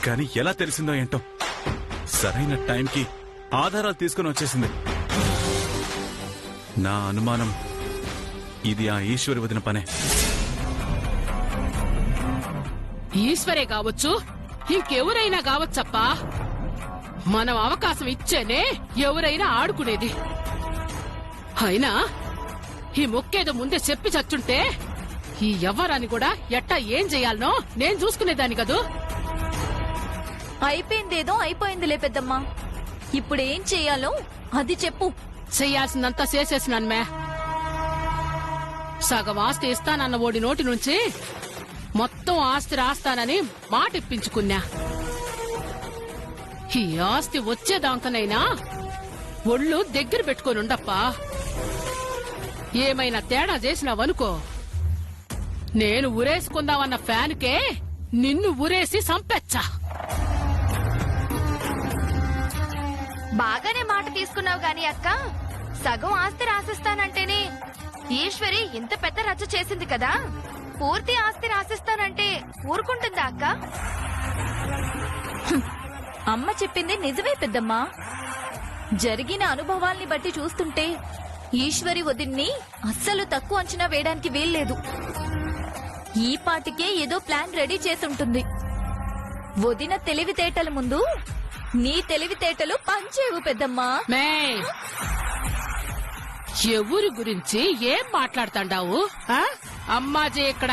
కానీ ఎలా తెలిసిందో ఏంటో సరైన టైంకి ఆధారాలు తీసుకుని వచ్చేసింది. నా అనుమానం ఇది ఆ ఈశ్వరి వదిన పనే. ఈశ్వరే కావచ్చు, ఇంకెవరైనా కావచ్చప్పా. మనం అవకాశం ఇచ్చేనే ఎవరైనా ఆడుకునేది. అయినా ఈ మొక్కేదో ముందే చెప్పి చచ్చుంటే ఈ ఎవ్వరాని కూడా ఎట్టా ఏం చెయ్యాలనో నేను చూసుకునేదాన్ని కదూ. అయిపోయిందేదో అయిపోయిందిలే పెద్దమ్మా. ఇప్పుడేం చెయ్యాలో అది చెప్పు. చెయ్యాల్సిందంతా చేసేసినాను మే. సగం ఆస్తి ఇస్తానన్న ఓడి నోటి నుంచి మొత్తం ఆస్తి రాస్తానని మాట ఇప్పించుకున్నా. ఈ ఆస్తి వచ్చేదాంకనైనా ఒళ్ళు దగ్గర పెట్టుకొని ఉండప్పా. ఏమైనా తేడా చేసినావనుకో, నేను ఉరేసుకుందామన్న ఫ్యాన్కే నిన్ను ఉరేసి సంపెచ్చా. బాగానే మాట తీసుకున్నావు గాని అక్క, సగం ఆస్తి రాసిస్తానంటేనే ఈశ్వరి ఇంత పెద్ద రచ్చ చేసింది కదా. పూర్తి ఆస్తి రాసిస్తానంటే ఊరుకుంటుందా అక్క? అమ్మ చెప్పింది నిజమే పెద్దమ్మా. జరిగిన అనుభవాల్ని బట్టి చూస్తుంటే ఈశ్వరి వదిన్ని అస్సలు తక్కువ అంచనా వేయడానికి వీల్లేదు. ఈ పాటికే ఏదో ప్లాన్ రెడీ చేసుంటుంది. వదిన తెలివితేటల ముందు నీ తెలివితేటలు పంచేవు పెద్దమ్మా. మే, ఎవరి గురించి ఏం మాట్లాడుతాండావు? అమ్మాజీ ఇక్కడ.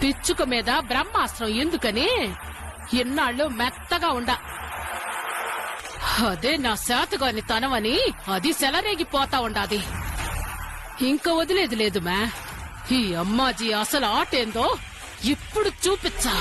పిచ్చుక మీద బ్రహ్మాస్త్రం ఎందుకని ఇన్నాళ్ళు మెత్తగా ఉండ. అదే నా శాతగాని తనవని అది సెలరేగిపోతా ఉండాది. ఇంకా వదిలేది లేదు మే. ఈ అమ్మాజీ అసలు ఆటేందో ఇప్పుడు చూపించా.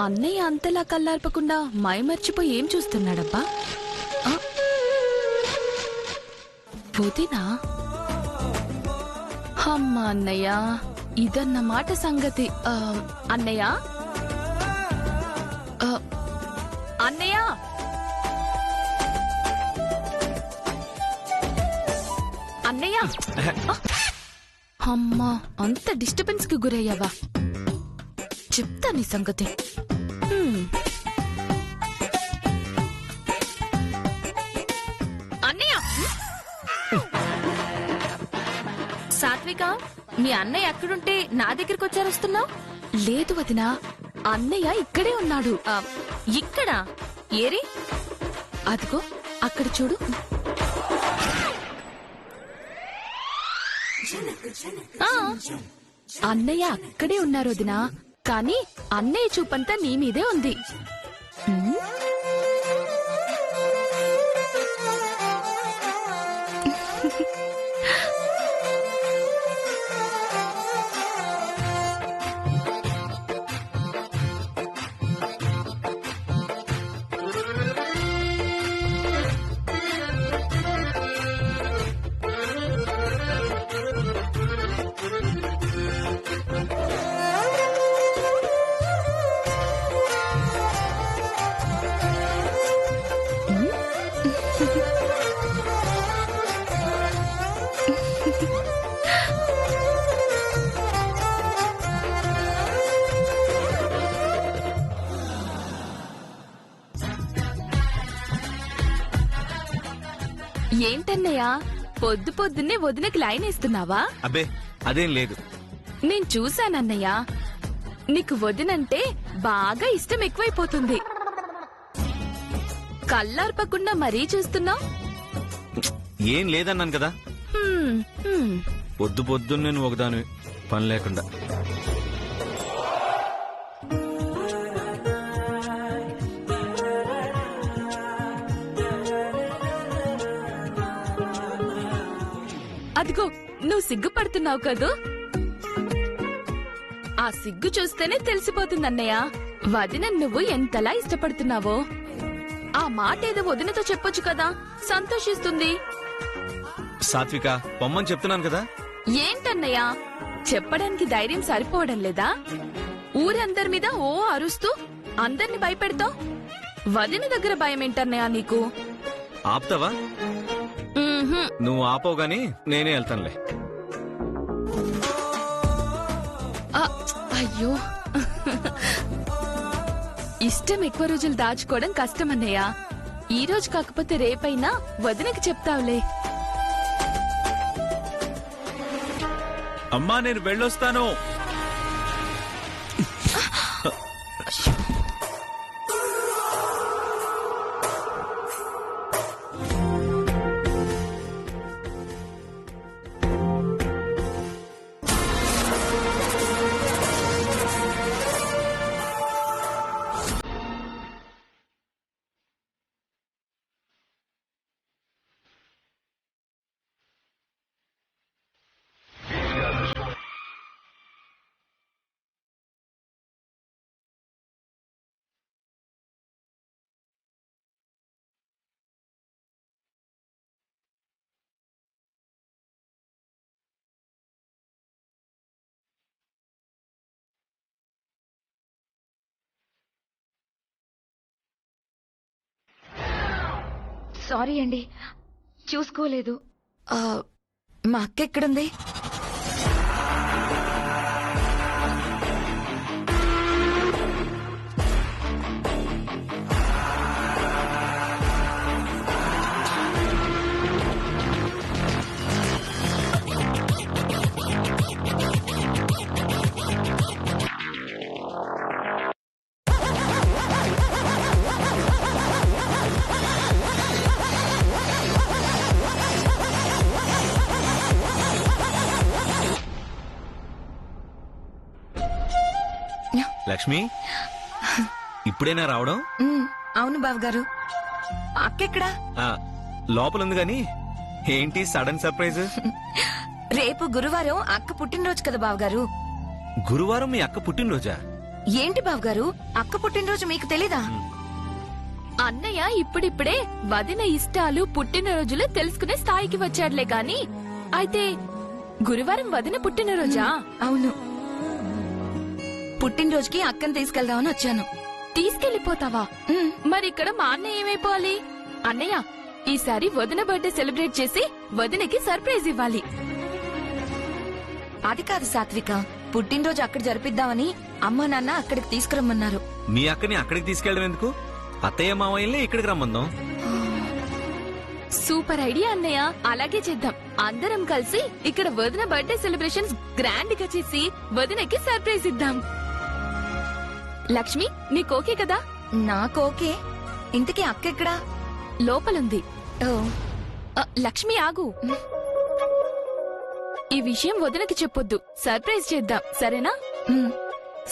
అన్నయ్య అంతలా కల్లార్పకుండా మైమర్చిపోయి ఏం చూస్తున్నాడబ్బా? వదినా? అమ్మ అన్నయ్య, ఇదన్నమాట సంగతి. అన్నయ్య, అన్నయ్య, అన్నయ్య. అమ్మా, అంత డిస్టర్బెన్స్ కి గురయ్యావా? చెప్తా నీ సంగతి. అన్నయ్య, సాత్విక, మీ అన్నయ్య ఎక్కడుంటే నా దగ్గరికి వచ్చారొస్తున్నావు? లేదు వదినా, అన్నయ్య ఇక్కడే ఉన్నాడు. ఇక్కడ ఏరి? అదిగో అక్కడ చూడు. అన్నయ్య అక్కడే ఉన్నారు వదినా, కానీ అన్నయ్య చూపంతా నీ మీదే ఉంది. ఏంటన్నయ్యా, పొద్దు పొద్దున్నే వదినకి లైన్ ఇస్తున్నావా? అబ్బే అదేం లేదు. నేను చూశానన్నయ్యా, నీకు వదినంటే బాగా ఇష్టం ఎక్కువైపోతుంది. కళ్ళార్పకుండా మరీ చూస్తున్నావు. ఏం లేదన్నాను కదా. పొద్దు పొద్దున్న నేను ఒకదాని పని లేకుండా. అదిగో నువ్వు సిగ్గుపడుతున్నావు కదూ. ఆ సిగ్గు చూస్తేనే తెలిసిపోతుందన్నయ్య వదిన నువ్వు ఎంతలా ఇష్టపడుతున్నావో. ఆ మాట ఏదో వదినతో చెప్పొచ్చు కదా, సంతోషిస్తుంది. సాత్విక పొమ్మని చెప్తున్నాను కదా. ఏంటన్నయ్య చెప్పడానికి ధైర్యం సరిపోవడం లేదా? ఊరందరి మీద ఓ అరుస్తూ అందర్ని భయపెడతావు. వదిన దగ్గర భయం ఏంటన్నయ్య నీకు? ఆపుతావా? నువ్వు ఆపవు గాని నేనే వెళ్తానులే. అయ్యో ఇష్టం ఎక్కువ రోజులు దాచుకోవడం కష్టమన్నయ్య. ఈ రోజు కాకపోతే రేపైనా వదినకి చెప్తావులే. అమ్మా నేను వెళ్ళొస్తాను. సారీ అండి, చూసుకోలేదు. మా అక్క ఎక్కడుంది? లక్ష్మి ఇప్పుడైనా రావడం? అవును బావగారు. అక్కెక్కడా? లోపలుంది గాని ఏంటి సడన్ సర్ప్రైజ్? రేపు గురువారం అక్క పుట్టినరోజు కదా బావగారు. గురువారం మీ అక్క పుట్టినరోజా? ఏంటి బావగారు, అక్క పుట్టినరోజు మీకు తెలీదా? అన్నయ్య ఇప్పుడిప్పుడే వదిన ఇష్టాలు పుట్టినరోజులు తెలుసుకునే స్థాయికి వచ్చాడులే గాని. అయితే గురువారం వదిన పుట్టినరోజా? అవును, పుట్టినరోజుకి అక్కని తీసుకెళ్దామని వచ్చాను. తీసుకెళ్లిపోతావా? మరి ఇక్కడ మా అన్నయ్య ఏమైపోవాలి? అన్నయ్య ఈసారి వదిన బర్త్డే సెలబ్రేట్ చేసి వదినకి సర్ప్రైజ్ ఇవ్వాలి. అది కాదు సాత్విక, పుట్టినరోజు అక్కడ జరిపిద్దామని అమ్మా నాన్న అక్కడికి తీసుకురమ్మన్నారు. మీ అక్కని అక్కడికి తీసుకెళ్ళడం ఎందుకు? అత్తయ్య మామయ్యల్ని ఇక్కడికి రమ్మందాం. సూపర్ ఐడియా అన్నయ్య, అలాగే చేద్దాం. అందరం కలిసి ఇక్కడ వదిన బర్త్డే సెలబ్రేషన్స్ గ్రాండ్ గా చేసి వదినకి సర్ప్రైజ్ ఇద్దాం. లక్ష్మి నీకు ఓకే కదా? నాకు ఓకే. ఇంతకీ అక్క ఎక్కడా? లోపలుంది. లక్ష్మి ఆగు, ఈ విషయం వదినకి చెప్పొద్దు, సర్ప్రైజ్ చేద్దాం సరేనా?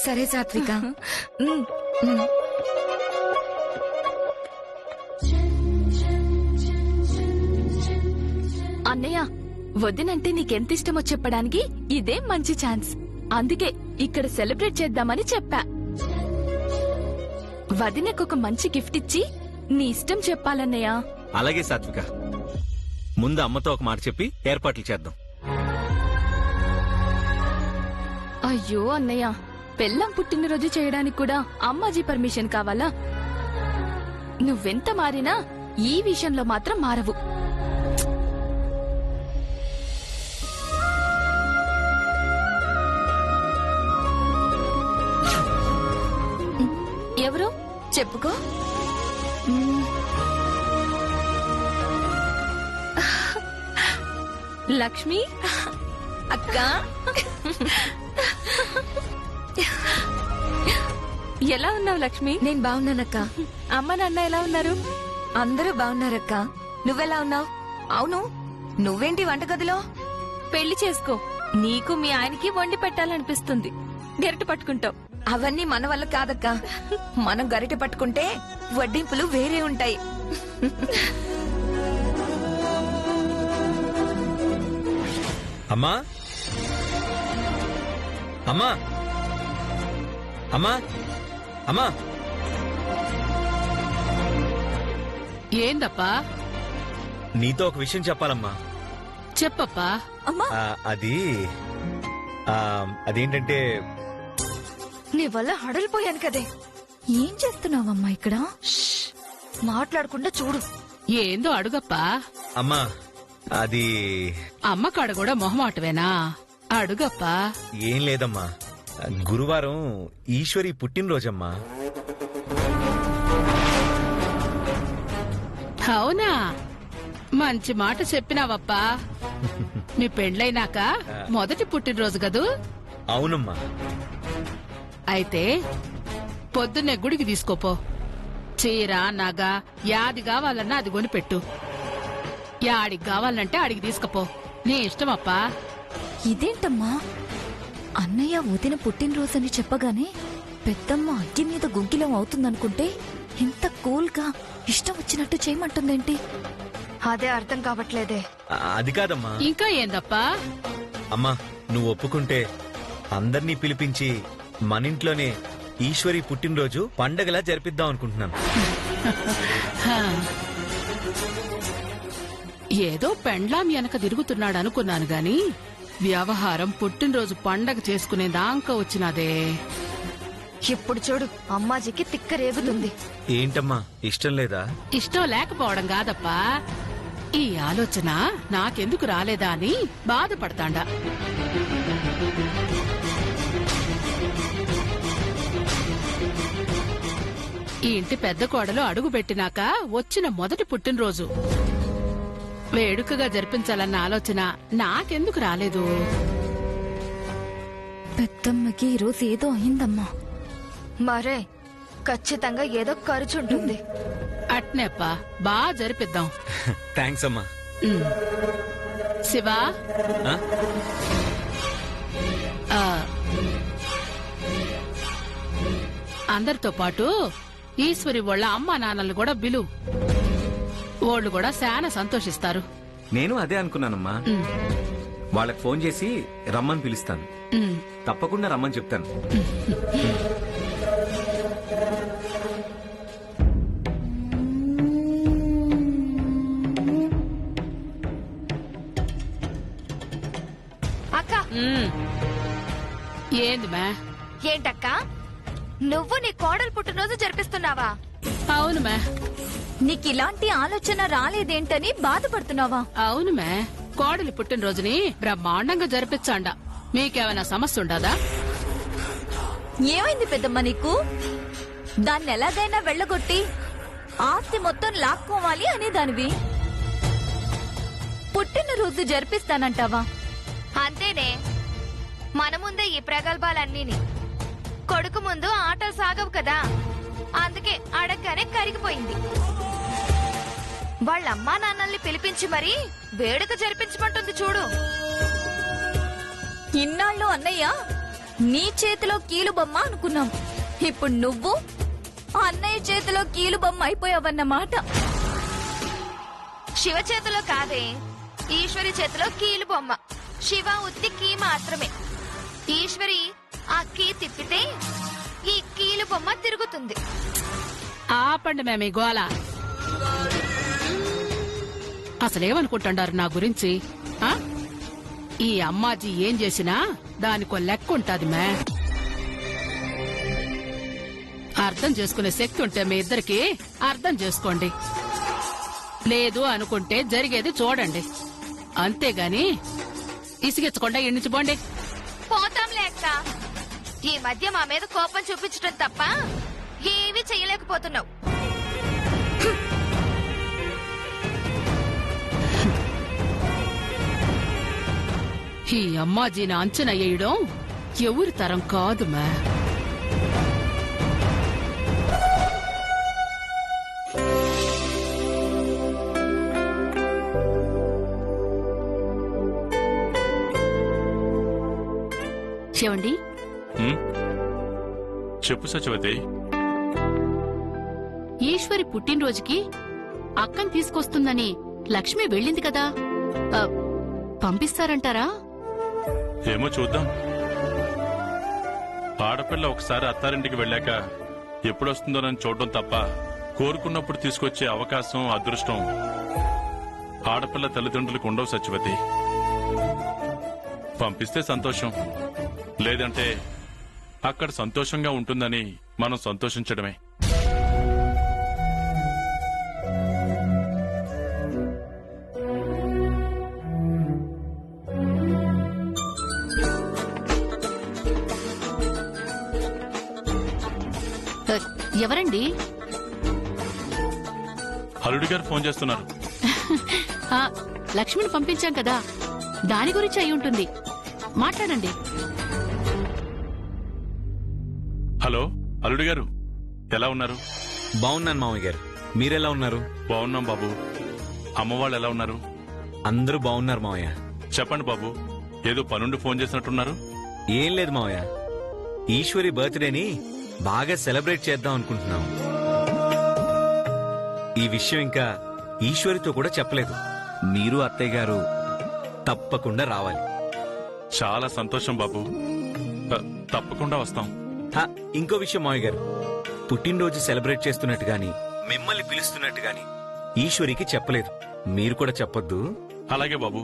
సరే సాత్విక. అన్నయ్య వదినంటే నీకెంత ఇష్టమో చెప్పడానికి ఇదే మంచి ఛాన్స్. అందుకే ఇక్కడ సెలబ్రేట్ చేద్దామని చెప్పా. వదినకొక మంచి గిఫ్ట్ ఇచ్చి నీ ఇష్టం చెప్పాలన్నయ్య. అలాగే సాత్విక, ముందు అమ్మతో ఒక మాట చెప్పి ఏర్పాట్లు చేద్దాం. అయ్యో అన్నయ్య, పెళ్ళం పుట్టినరోజు చేయడానికి కూడా అమ్మాజీ పర్మిషన్ కావాలా? నువ్వెంత మారినా ఈ విషయంలో మాత్రం మారవు. ఎవరు చెప్పుకో. లక్ష్మి అక్క. ఎలా ఉన్నావు లక్ష్మి? నేను బాగున్నానక్క. అమ్మ నాన్న ఎలా ఉన్నారు? అందరూ బాగున్నారక్క. నువ్వెలా ఉన్నావు? అవును, నువ్వేంటి వంటగదిలో? పెళ్లి చేసుకో, నీకు మీ ఆయనకి వండి పెట్టాలనిపిస్తుంది. గెరటి పట్టుకుంటావు. అవన్నీ మన వల్ల కాదక్క. మనం గరిటె పట్టుకుంటే వడ్డింపులు వేరే ఉంటాయి. అమ్మా అమ్మా అమ్మా అమ్మా ఏందప్పా? నీతో ఒక విషయం చెప్పాలమ్మా. చెప్పప్పా. అమ్మా, అది అదేంటంటే నీ వల్ల హడలిపోయాను కదే. ఏం చేస్తున్నావమ్మా ఇక్కడ? మాట్లాడకుండా చూడు. ఏందో అడుగప్పా. అమ్మా అది అమ్మ కాడ కూడా మొహమాటవేనా? అడుగప్పా. ఏం లేదమ్మా, గురువారం ఈశ్వరి పుట్టినరోజమ్మా. అవునా? మంచి మాట చెప్పినావప్పా. మీ పెండ్లైనాక మొదటి పుట్టినరోజు కదూ? అవునమ్మా. అయితే పొద్దున్నే గుడికి తీసుకోపో. చీర నగ యాది కావాలన్నా అది కొనిపెట్టు. యాడికి కావాలంటే ఆడికి తీసుకపో. నీ ఇష్టమప్పా. ఇదేంటమ్మా, అన్నయ్య వదిన పుట్టినరోజని చెప్పగానే పెద్దమ్మ అగ్గి మీద గుగ్గిలం అవుతుందనుకుంటే ఇంత కూల్ గా ఇష్టం వచ్చినట్టు చేయమంటుందేంటి? అదే అర్థం కావట్లేదే. అది కాదమ్మా. ఇంకా ఏందప్పా? అమ్మా నువ్వు ఒప్పుకుంటే అందర్నీ పిలిపించి మనింట్లోనే ఈశ్వరి పుట్టినరోజు పండగలా జరిపిద్దాం అనుకుంటున్నాను. హా. ఏదో పెండ్లాం వెనక తిరుగుతున్నాడు అనుకున్నాను గాని వ్యవహారం పుట్టినరోజు పండగ చేసుకునే దాంకా వచ్చినదే. ఇప్పుడు చూడు, అమ్మాజీకి తిక్క రేగుతుంది. ఏంటమ్మా ఇష్టం లేదా? ఇష్టం లేకపోవడం కాదప్పా, ఈ ఆలోచన నాకెందుకు రాలేదా అని బాధపడతాండా. ఈ ఇంటి పెద్ద కోడలు అడుగు పెట్టినాక వచ్చిన మొదటి పుట్టినరోజు వేడుకగా జరిపించాలన్న ఆలోచన నాకెందుకు రాలేదు? పెద్దమ్మకి ఈరోజు ఏదో అయిందమ్మా. మరే ఖచ్చితంగా ఏదో ఖర్చుంటుంది. అట్నేప్పా, బాగా జరిపిద్దాం. థ్యాంక్స్ అమ్మా. ఉమ్. శివా, ఆ? ఆ, అందరితో పాటు ఈశ్వరి వాళ్ళ అమ్మా నాన్నలు కూడా బిలు. వాళ్ళు కూడా చాలా సంతోషిస్తారు. నేను అదే అనుకున్నానమ్మా. ఉమ్, వాళ్ళకి ఫోన్ చేసి రమ్మని పిలుస్తాను. ఉమ్. తప్పకుండా రమ్మని చెప్తాను. అక్క, ఉమ్. ఏంది మే? ఏంటక్క, నువ్వు నీ కోడలు పుట్టినరోజు జరిపిస్తున్నావా? అవును మే, నీకిలాంటి ఆలోచన రాలేదేంటని బాధపడుతున్నావా? అవును మే. కోడలి పుట్టినరోజుని బ్రహ్మాండంగా జరిపించాండా. మీకేమైనా సమస్య ఉండదా? ఏమైంది పెద్దమ్మ నీకు? దాన్ని ఎలాగైనా వెళ్ళగొట్టి ఆస్తి మొత్తం లాక్కోవాలి అనేదానివి. పుట్టినరోజు జరిపిస్తానంటావా? అంతేనే, మన ముందే ఈ ప్రగల్భాలన్నీని. కొడుకు ముందు ఆటలు సాగవు కదా, అందుకే అడగగానే కరిగిపోయింది. వాళ్ళమ్మా నాన్నల్ని పిలిపించి మరీ వేడుక జరిపించమంటుంది చూడు. ఇన్నాళ్ళు అన్నయ్య నీ చేతిలో కీలుబొమ్మ అనుకున్నాం. ఇప్పుడు నువ్వు అన్నయ్య చేతిలో కీలుబొమ్మ అయిపోయావన్నమాట. శివ చేతిలో కాదే, ఈశ్వరి చేతిలో కీలు బొమ్మ. శివ ఉత్తి కీ మాత్రమే. ఈశ్వరి ఆ కీ తిప్పితే ఈ కీలు బొమ్మ తిరుగుతుంది. ఆపండి మే మీ గోల. అసలేమనుకుంటున్నారు నా గురించి? ఆ? ఈ అమ్మాజీ ఏం చేసినా దానికో లెక్క ఉంటాది మే. అర్థం చేసుకునే శక్తి ఉంటే మీ ఇద్దరికి అర్థం చేసుకోండి. లేదు అనుకుంటే జరిగేది చూడండి. అంతేగాని ఇసిగించకుండా ఎన్నించుకోండి. పోతాంలే అక్క. ఈ మధ్య మా మీద కోపం చూపించడం తప్ప ఏమీ చెయ్యలేకపోతున్నావు. ఈ అమ్మాజీని అంచనా వేయడం ఎవరి తరం కాదు మే. ఏవండి చెప్పు సత్యవతి. ఈశ్వరి పుట్టినరోజుకి అక్కని తీసుకొస్తుందని లక్ష్మి వెళ్ళింది కదా, ఆ, పంపిస్తారంటారా? ఏమో చూద్దాం. ఆడపిల్ల ఒకసారి అత్తారింటికి వెళ్ళాక ఎప్పుడొస్తుందోనని చూడడం తప్ప కోరుకున్నప్పుడు తీసుకొచ్చే అవకాశం, అదృష్టం ఆడపిల్ల తల్లిదండ్రులకు ఉండవు సత్యవతి. పంపిస్తే సంతోషం, లేదంటే అక్కడ సంతోషంగా ఉంటుందని మనం సంతోషించడమే. ఆ, ఎవరండి? అల్లుడి గారు ఫోన్ చేస్తున్నారు. ఆ, లక్ష్మిని పంపించాం కదా, దాని గురించి అయి ఉంటుంది. మాట్లాడండి. హలో అల్లుడి గారు, ఎలా ఉన్నారు? బాగున్నాను మామయ్య గారు, మీరెలా ఉన్నారు? బాగున్నాం బాబు. అమ్మ వాళ్ళు ఎలా ఉన్నారు? అందరూ బాగున్నారు మావయ్య. చెప్పండి బాబు, ఏదో పనుండి ఫోన్ చేసినట్టున్నారు. ఏం లేదు మావయ్య, ఈశ్వరి బర్త్డేని బాగా సెలబ్రేట్ చేద్దాం అనుకుంటున్నాం. ఈ విషయం ఇంకా ఈశ్వరితో కూడా చెప్పలేదు. మీరు అత్తయ్య గారు తప్పకుండా రావాలి. చాలా సంతోషం బాబు, తప్పకుండా వస్తాం. హ, ఇంకో విషయం మావయ్య గారు, పుట్టినరోజు సెలబ్రేట్ చేస్తున్నట్టు గాని మిమ్మల్ని పిలుస్తున్నట్టు గాని ఈశ్వరికి చెప్పలేదు. మీరు కూడా చెప్పొద్దు. అలాగే బాబు.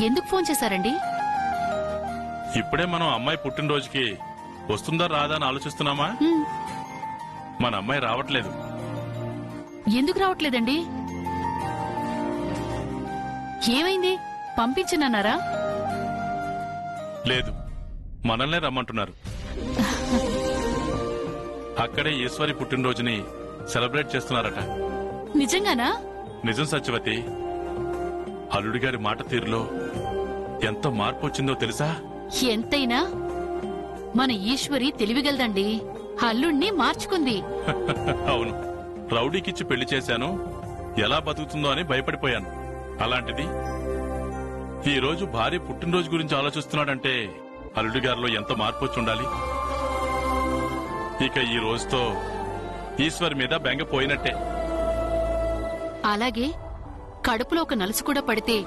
ఎందుకు ఫోన్ చేశారండి? ఇప్పుడే మనం అమ్మాయి పుట్టినరోజుకి వస్తుందా రాదా అని ఆలోచిస్తున్నామా? మన అమ్మాయి రావట్లేదు. ఎందుకు రావట్లేదండి? ఏమైంది? పంపించనన్నారా? లేదు, మనల్నే రమ్మంటున్నారు. అక్కడే ఈశ్వరి పుట్టినరోజుని సెలబ్రేట్ చేస్తున్నారట. నిజంగానా? నిజం సత్యవతి. అల్లుడి గారి మాట తీరులో ఎంత మార్పు వచ్చిందో తెలుసా? ఎంతైనా మన ఈశ్వరి తెలివిగలదండి. అల్లుణ్ణి మార్చుకుంది. అవును, రౌడీకిచ్చి పెళ్లి చేశాను, ఎలా బతుకుతుందో అని భయపడిపోయాను. అలాంటిది ఈ రోజు భార్య పుట్టినరోజు గురించి ఆలోచిస్తున్నాడంటే అల్లుడి గారిలో ఎంత మార్పు వచ్చి ఉండాలి. ఇక ఈ రోజుతో ఈశ్వర్ మీద బెంగ పోయినట్టే. అలాగే కడుపులో ఒక నలుసు కూడా పడితే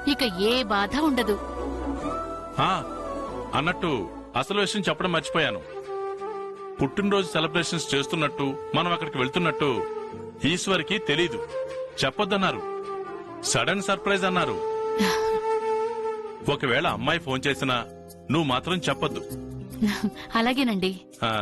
ఇక ఏ బాధ ఉండదు. ఆ, అన్నట్టు అసలు విషయం చెప్పడం మర్చిపోయాను. పుట్టినరోజు సెలబ్రేషన్స్ చేస్తున్నట్టు మనం అక్కడికి వెళ్తున్నట్టు ఈశ్వర్కి తెలీదు. చెప్పొద్దన్నారు. సడన్ సర్ప్రైజ్ అన్నారు. ఒకవేళ అమ్మాయి ఫోన్ చేసినా నువ్వు మాత్రం చెప్పొద్దు. అలాగేనండి. ఆ.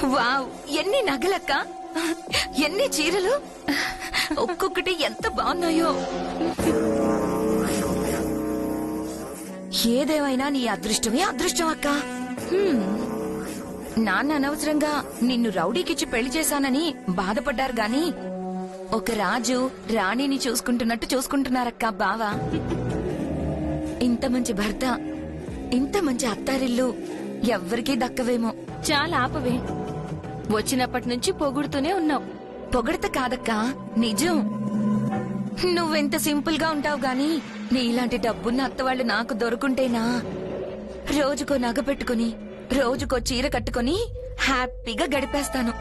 వావ్, ఎన్ని నగలక్క, ఎన్ని చీరలు, ఒక్కొక్కటి ఎంత బాగున్నాయో. ఏదేమైనా నీ అదృష్టమే అదృష్టం అక్క. నాన్న అనవసరంగా నిన్ను రౌడీకిచ్చి పెళ్లి చేశానని బాధపడ్డారు గాని ఒక రాజు రాణిని చూసుకుంటున్నట్టు చూసుకుంటున్నారక్క బావ. ఇంత మంచి భర్త, ఇంత మంచి అత్తారిల్లు ఎవ్వరికీ దక్కవేమో. చాలా ఆపవే, వచ్చినప్పటి నుంచి పొగుడుతూనే ఉన్నావు. పొగడత కాదక్కా, నిజం. నువ్వెంత సింపుల్ గా ఉంటావు గాని నీలాంటి డబ్బున్న అత్తవాళ్లు నాకు దొరుకుంటేనా రోజుకో నగ పెట్టుకుని రోజుకో చీర కట్టుకొని హ్యాపీగా గడిపేస్తాను.